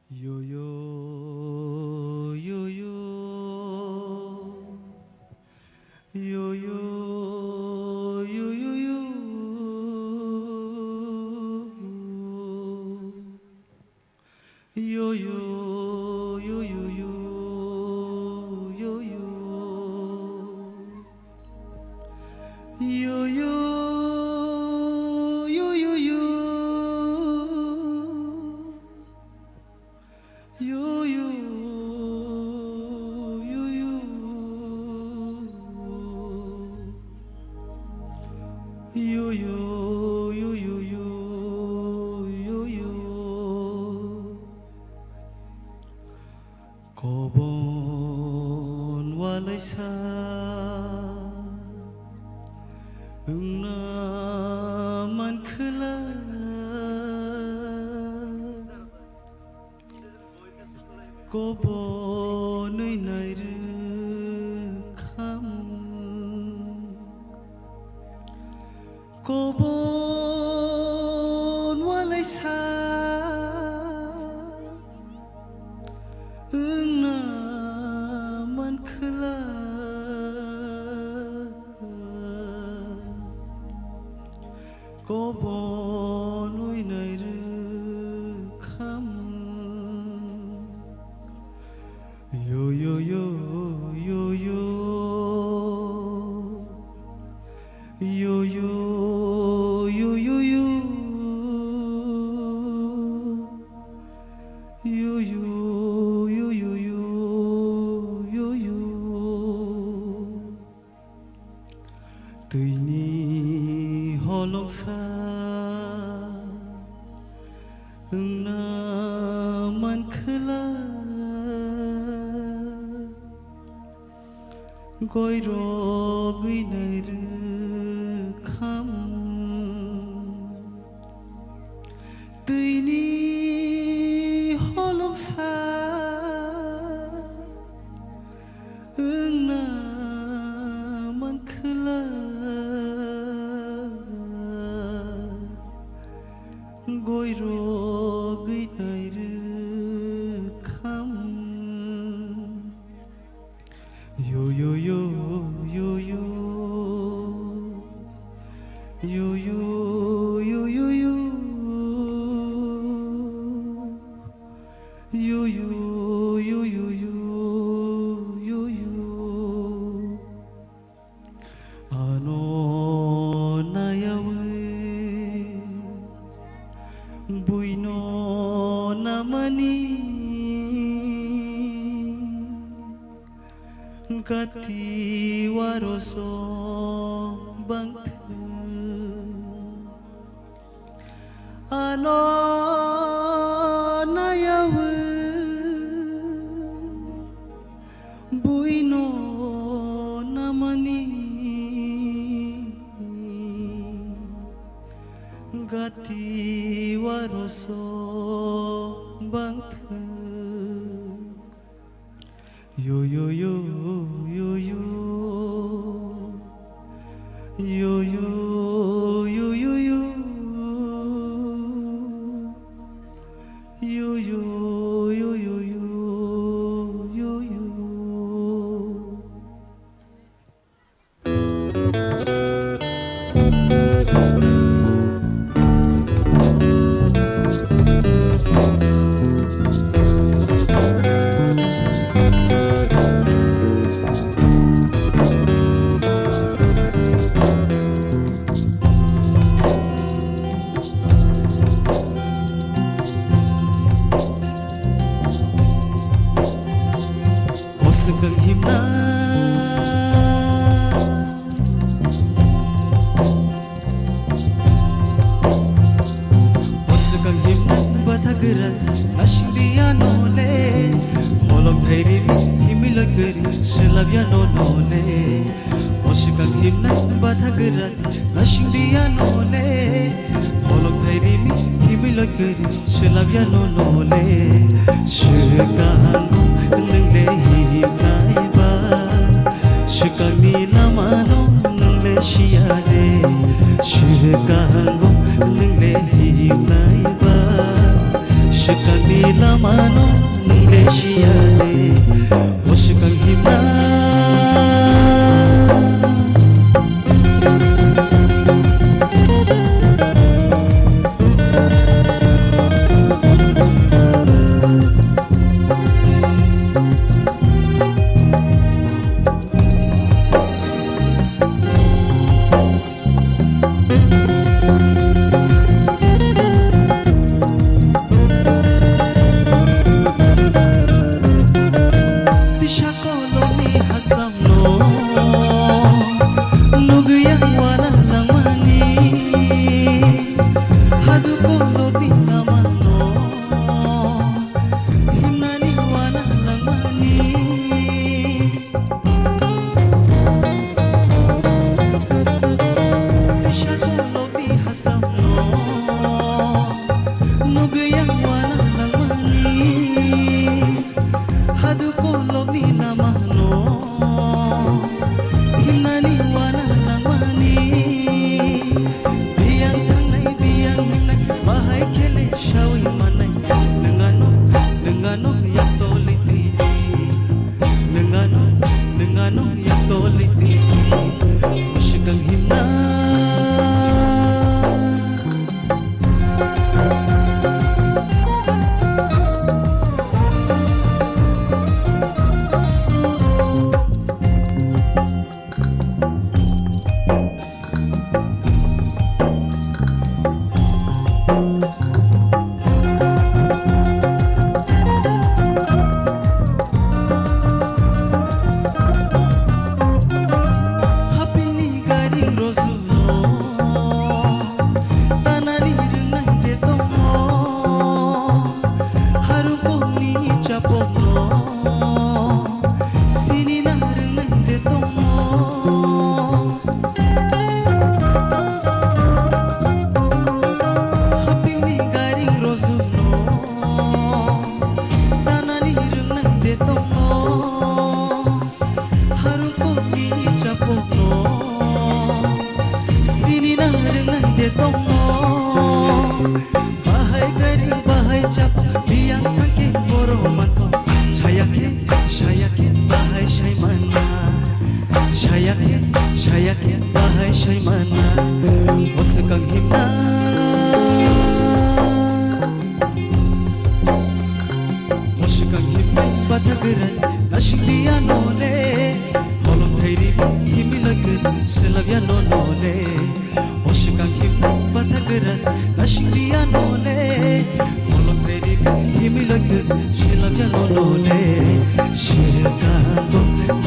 Yo yo yo yo yo yo yo yo yo yo yo yo yo yo yo yo Yo yo yo yo yo yo yo yo yo yo Kobon walai sa Ungna man khela Kobo nai nai ru kham Kobo walai sa Ungna man khela Kobo nai nai ru kham Yo yo yo yo yo yo yo yo yo yo yo yo yo yo yo yo Tui ni holong sa Ungna man khela Goi ro gui nai ru kham Tui ni holong sa Ungna man khela Goi ro gui nai ru kham Yo yo yo yo yo yo yo yo yo yo yo yo yo yo yo yo Ano nayawe buino namani Gati waroso bangthe Ano nayawe buino namani Gati waroso bangthe Yo yo yo yo yo yo yo yo yo yo yo yo yo yo yo yo Osgang himna Osgang himna bathagerat nashliya nole Holom thairi himila gari shlabya nole Osgang himna bathagerat nashliya nole Holom thairi himila gari shlabya nole Shukang nungle himnaiba Shukang nilamano nungle shiyade Shukang nungle himnaiba Shukang lamano nileshiale Oshikang himna Shirka